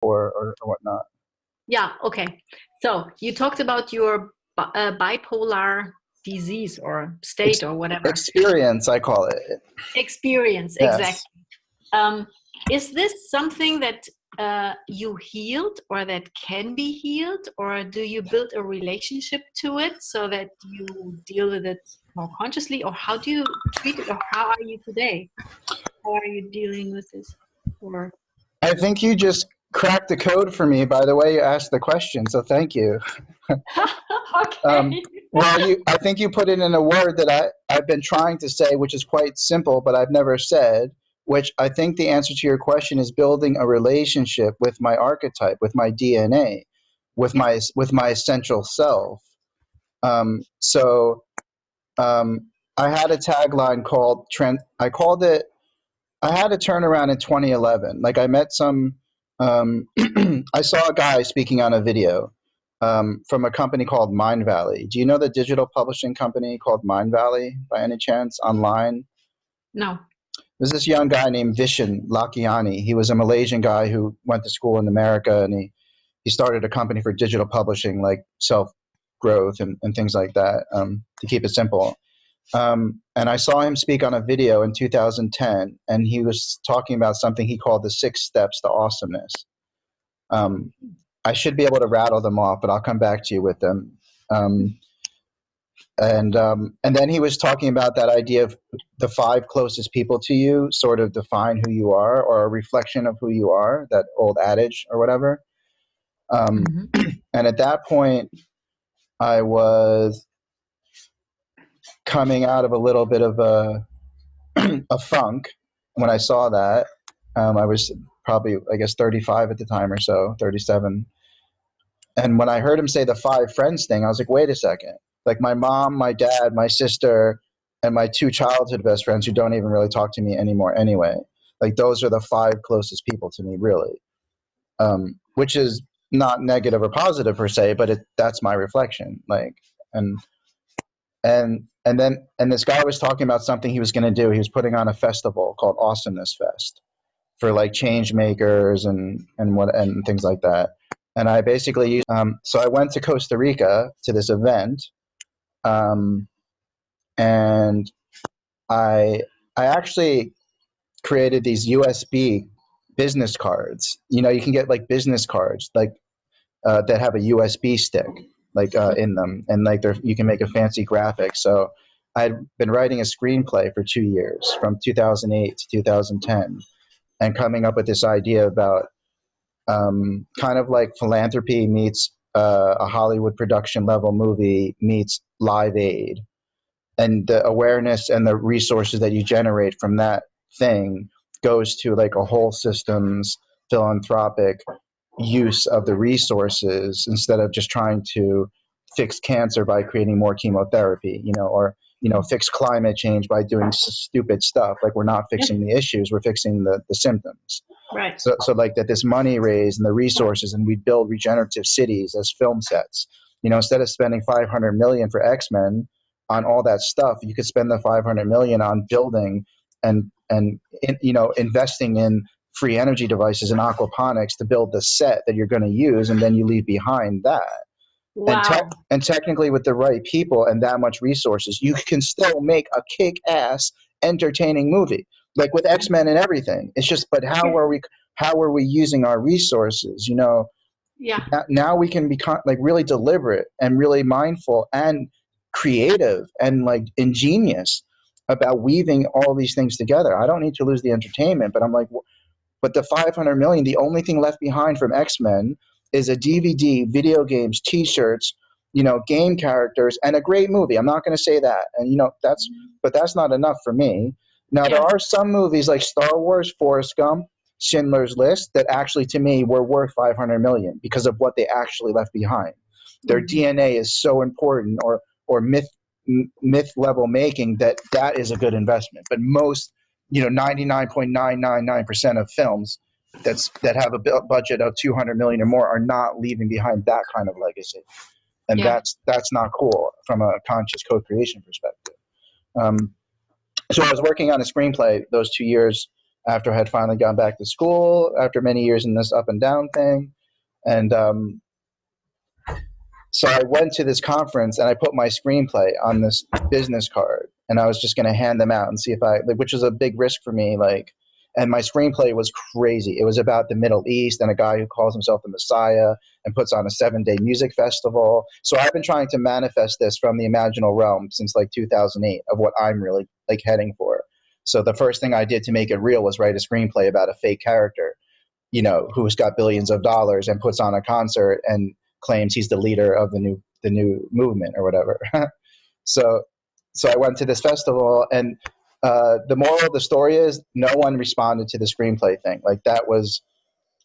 or whatnot. Yeah, okay. So you talked about your bipolar disease or state or whatever. Experience, I call it. Experience, Yes. exactly. Um, is this something that you healed or that can be healed, or do you build a relationship to it so that you deal with it more consciously, or how do you treat it, or how are you today? How are you dealing with this? Or I think you just cracked the code for me by the way you asked the question, so thank you. okay. I think you put it in a word that I've been trying to say, which is quite simple, but I've never said, which I think the answer to your question is building a relationship with my archetype, with my DNA, with Yeah. my essential self. So I had a tagline called I had a turnaround in 2011. Like I met I saw a guy speaking on a video from a company called Mind Valley. Do you know the digital publishing company called Mind Valley by any chance online? No. There's this young guy named Vishen Lakhiani. He was a Malaysian guy who went to school in America, and he started a company for digital publishing, like self growth and things like that, to keep it simple. And I saw him speak on a video in 2010, and he was talking about something he called the 6 steps to awesomeness. Um, I should be able to rattle them off, but I'll come back to you with them. And then he was talking about that idea of the 5 closest people to you sort of define who you are, or a reflection of who you are, that old adage or whatever. Mm-hmm. And at that point, I was coming out of a little bit of a funk when I saw that. I was probably, I guess, 35 at the time or so, 37. And when I heard him say the 5 friends thing, I was like, wait a second. Like my mom, my dad, my sister, and my 2 childhood best friends who don't even really talk to me anymore anyway. Like those are the 5 closest people to me, really. Which is not negative or positive per se, but that's my reflection. Like, and and this guy was talking about something he was going to do. He was putting on a festival called Awesomeness Fest for like change makers and things like that. And I basically used, so I went to Costa Rica to this event, and I actually created these USB business cards. You know, you can get like business cards like that have a USB stick like in them, and like you can make a fancy graphic. So I'd been writing a screenplay for 2 years, from 2008 to 2010, and coming up with this idea about kind of like philanthropy meets a Hollywood production level movie meets Live Aid, and the awareness and the resources that you generate from that thing goes to like a whole systems philanthropic use of the resources, instead of just trying to fix cancer by creating more chemotherapy, or fix climate change by doing stupid stuff. Like we're not fixing the issues, we're fixing the symptoms. Right. So like that, this money raised and the resources, and we build regenerative cities as film sets. Instead of spending 500 million for X-Men on all that stuff, you could spend the 500 million on building and investing in free energy devices and aquaponics to build the set that you're going to use, and then you leave behind that. Wow. And technically, with the right people and that much resources, you can still make a kick-ass entertaining movie, like with X-Men and everything. It's just, but how are we using our resources? Yeah. Now we can become like really deliberate and really mindful and creative and like ingenious about weaving all these things together. I don't need to lose the entertainment, but I'm like, but the 500 million, the only thing left behind from X-Men is a DVD, video games, T-shirts, game characters, and a great movie. I'm not going to say that, and but that's not enough for me. Now there are some movies like Star Wars, Forrest Gump, Schindler's List that actually, to me, were worth 500 million because of what they actually left behind. Their DNA is so important, or myth level making, that is a good investment. But most 99.999% of films that have a budget of 200 million or more are not leaving behind that kind of legacy, and that's not cool from a conscious co-creation perspective. So I was working on a screenplay those 2 years after I had finally gone back to school after many years in this up and down thing. And so I went to this conference and I put my screenplay on this business card, and I was just going to hand them out and see if I, like, which was a big risk for me. Like, and my screenplay was crazy. It was about the Middle East and a guy who calls himself the Messiah and puts on a 7-day music festival. So I've been trying to manifest this from the imaginal realm since like 2008 of what I'm really like heading for. So the first thing I did to make it real was write a screenplay about a fake character, you know, who's got billions of dollars and puts on a concert and claims he's the leader of the new movement or whatever. so so I went to this festival, and the moral of the story is no one responded to the screenplay thing. Like, that was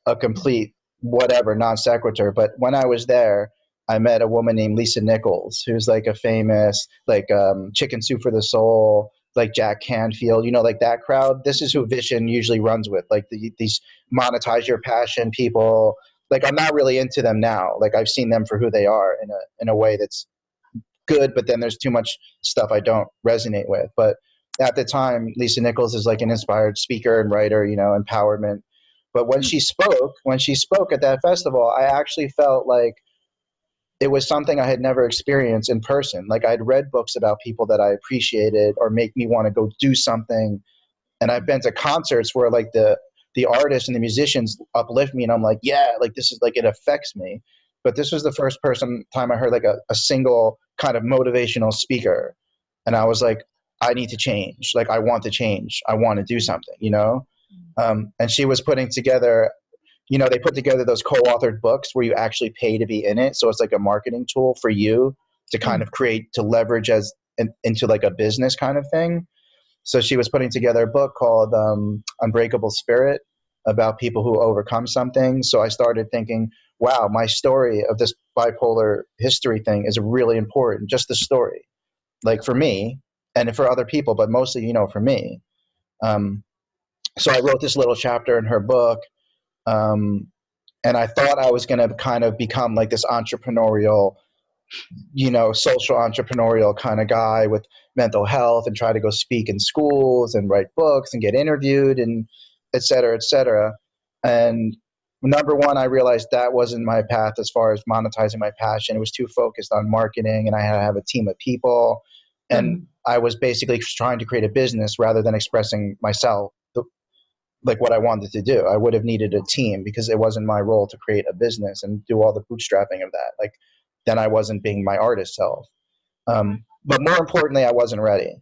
a complete whatever non sequitur. But when I was there, I met a woman named Lisa Nichols, who's like a famous like Chicken Soup for the Soul, like Jack Canfield, you know, like that crowd. This is who Vishen usually runs with, like these monetize your passion people. Like, I'm not really into them now. Like, I've seen them for who they are in a way that's good, but then there's too much stuff I don't resonate with. But at the time, Lisa Nichols is like an inspired speaker and writer, you know, empowerment. But when she spoke at that festival, I actually felt like it was something I had never experienced in person. Like, I'd read books about people that I appreciated or make me want to go do something. And I've been to concerts where like the artists and the musicians uplift me, and I'm like, yeah, like this is like, it affects me. But this was the first time I heard like a single kind of motivational speaker, and I was like, I need to change. Like, I want to change. I want to do something, you know. And she was putting together, you know, they put together those co-authored books where you actually pay to be in it. So it's like a marketing tool for you to kind of create, to leverage into like a business kind of thing. So she was putting together a book called Unbreakable Spirit, about people who overcome something. So I started thinking, wow, my story of this bipolar history thing is really important. Just the story, like for me and for other people, but mostly, you know, for me. So I wrote this little chapter in her book. Um, and I thought I was going to kind of become like this entrepreneurial, you know, social entrepreneurial kind of guy with mental health, and try to go speak in schools and write books and get interviewed and et cetera, et cetera. And number one, I realized that wasn't my path as far as monetizing my passion. It was too focused on marketing, and I had to have a team of people. And I was basically trying to create a business rather than expressing myself, like what I wanted to do. I would have needed a team because it wasn't my role to create a business and do all the bootstrapping of that. Like, then I wasn't being my artist self. But more importantly, I wasn't ready.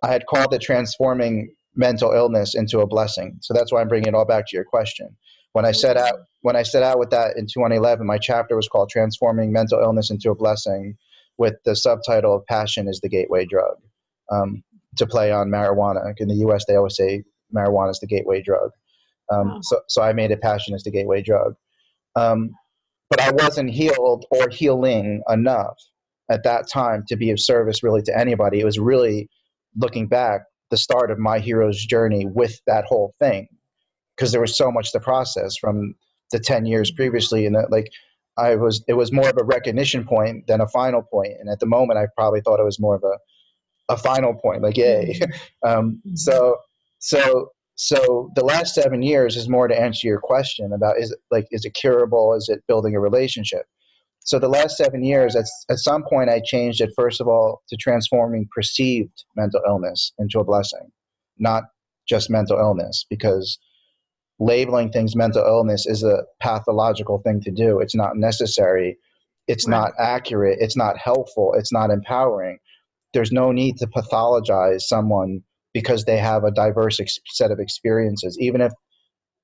I had called it transforming mental illness into a blessing. So that's why I'm bringing it all back to your question. When I set out with that in 2011, my chapter was called Transforming Mental Illness into a Blessing, with the subtitle of Passion is the Gateway Drug, to play on marijuana. In the US, they always say marijuana is the gateway drug. So I made it Passion is the Gateway Drug. But I wasn't healed or healing enough at that time to be of service really to anybody. It was really, looking back, the start of my hero's journey with that whole thing, because there was so much to process from the 10 years previously. And that, like, it was more of a recognition point than a final point. And at the moment, I probably thought it was more of a final point, like, yay. So the last 7 years is more to answer your question about, is it curable? Is it building a relationship? So the last 7 years, at some point, I changed it, first of all, to transforming perceived mental illness into a blessing, not just mental illness, because labeling things mental illness is a pathological thing to do. It's not necessary. It's not accurate. It's not helpful. It's not empowering. There's no need to pathologize someone because they have a diverse set of experiences, even if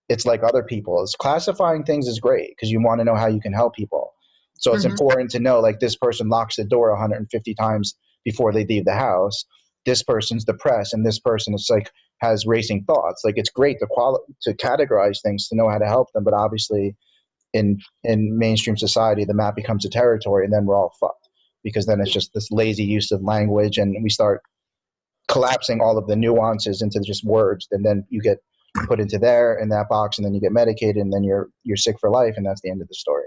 it's like other people. Classifying things is great because you want to know how you can help people. So it's important to know, like, this person locks the door 150 times before they leave the house. This person's depressed, and this person is like has racing thoughts. Like, it's great to categorize things to know how to help them, but obviously in mainstream society, the map becomes a territory, and then we're all fucked, because then it's just this lazy use of language, and we start collapsing all of the nuances into just words, and then you get put into in that box, and then you get medicated, and then you're sick for life, and that's the end of the story.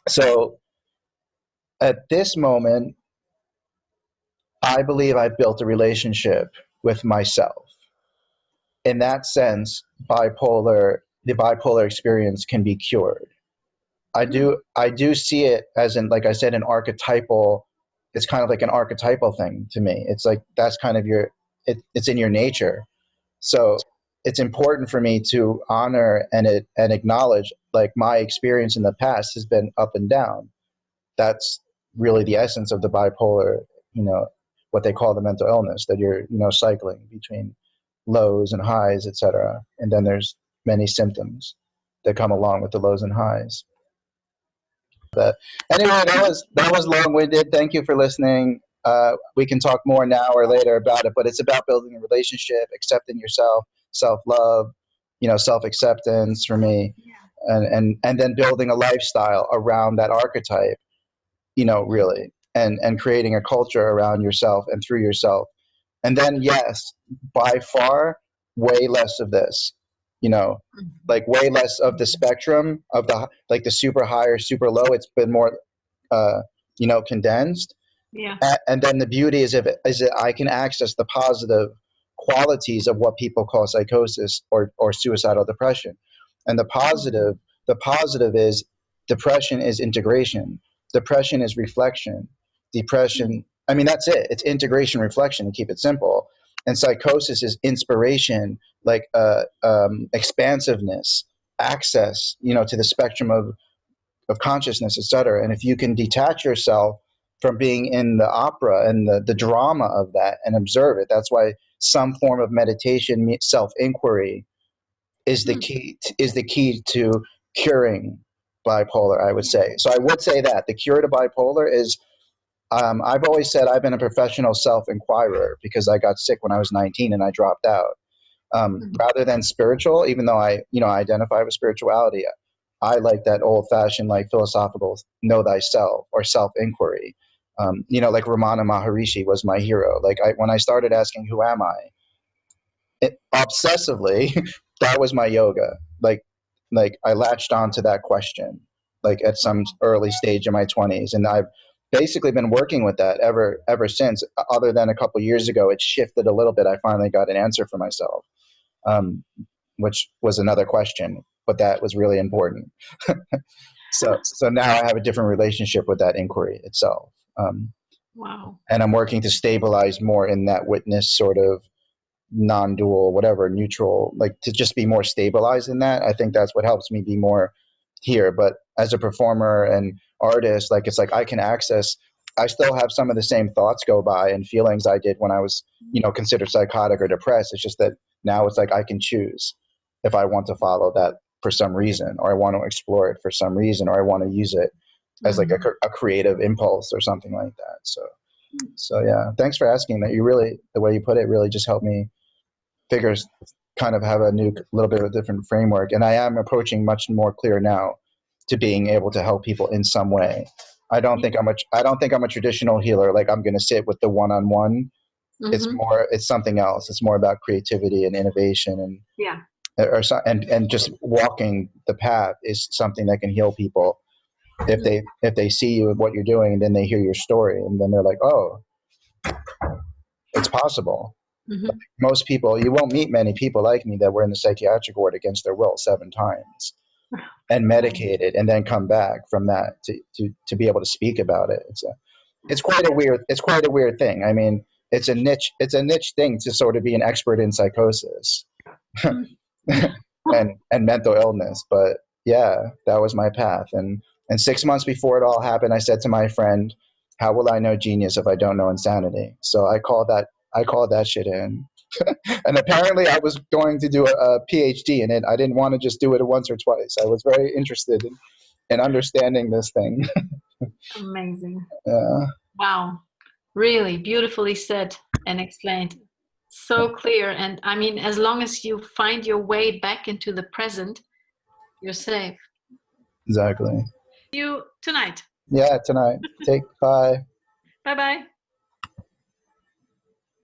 So at this moment, I believe I've built a relationship with myself. in that sense, the bipolar experience can be cured. I do see it as in, like I said, an archetypal. It's kind of like an archetypal thing to me. It's like that's kind of it's in your nature. So it's important for me to honor and acknowledge, like, my experience in the past has been up and down. That's really the essence of the bipolar, what they call the mental illness, that you're, cycling between lows and highs, etc. And then there's many symptoms that come along with the lows and highs. But anyway, that was long-winded. Thank you for listening. We can talk more now or later about it, but it's about building a relationship, accepting yourself, self-love, self-acceptance for me, and then building a lifestyle around that archetype, really, and creating a culture around yourself and through yourself. And then, yes, by far, way less of this, like way less of the spectrum of the super high or super low. It's been more, condensed. Yeah. And then the beauty is that I can access the positive qualities of what people call psychosis or suicidal depression. And the positive is depression is integration. Depression is reflection. Depression, I mean, that's it. It's integration, reflection, to keep it simple. And psychosis is inspiration, like expansiveness, access, to the spectrum of consciousness, etc. And if you can detach yourself from being in the opera and the drama of that and observe it, that's why some form of meditation, self-inquiry, is the key to curing bipolar, I would say. So I would say that the cure to bipolar is, I've always said I've been a professional self-inquirer because I got sick when I was 19 and I dropped out. Rather than spiritual, even though I identify with spirituality, I like that old-fashioned, like, philosophical know thyself or self-inquiry. Like Ramana Maharishi was my hero. Like, when I started asking, who am I? Obsessively, that was my yoga. Like I latched onto that question, like, at some early stage in my 20s, and I've basically been working with that ever since. Other than a couple of years ago, it shifted a little bit. I finally got an answer for myself, which was another question, but that was really important. So now I have a different relationship with that inquiry itself. Wow. And I'm working to stabilize more in that witness sort of non-dual, whatever, neutral, like, to just be more stabilized in that. I think that's what helps me be more here. But as a performer and artist, like, it's like I still have some of the same thoughts go by and feelings I did when I was, considered psychotic or depressed. It's just that now it's like I can choose if I want to follow that for some reason, or I want to explore it for some reason, or I want to use it as like a creative impulse or something like that. So yeah, thanks for asking that. The way you put it really just helped me kind of have a little bit of a different framework. And I am approaching much more clear now to being able to help people in some way. I don't think I'm a traditional healer. Like, I'm going to sit with the one-on-one. It's something else. It's more about creativity and innovation and just walking the path is something that can heal people. If they see you and what you're doing, and then they hear your story, and then they're like, oh, it's possible. Like, most people, you won't meet many people like me that were in the psychiatric ward against their will 7 times and medicated, and then come back from that to be able to speak about it. It's quite a weird thing. I mean, it's a niche thing to sort of be an expert in psychosis and mental illness. But yeah, that was my path. And 6 months before it all happened, I said to my friend, how will I know genius if I don't know insanity? So I called that shit in. And apparently I was going to do a PhD in it. I didn't want to just do it once or twice. I was very interested in understanding this thing. Amazing. Yeah. Wow. Really beautifully said and explained. So clear. And I mean, as long as you find your way back into the present, you're safe. Exactly. See you tonight. Yeah, tonight. Bye. Bye-bye.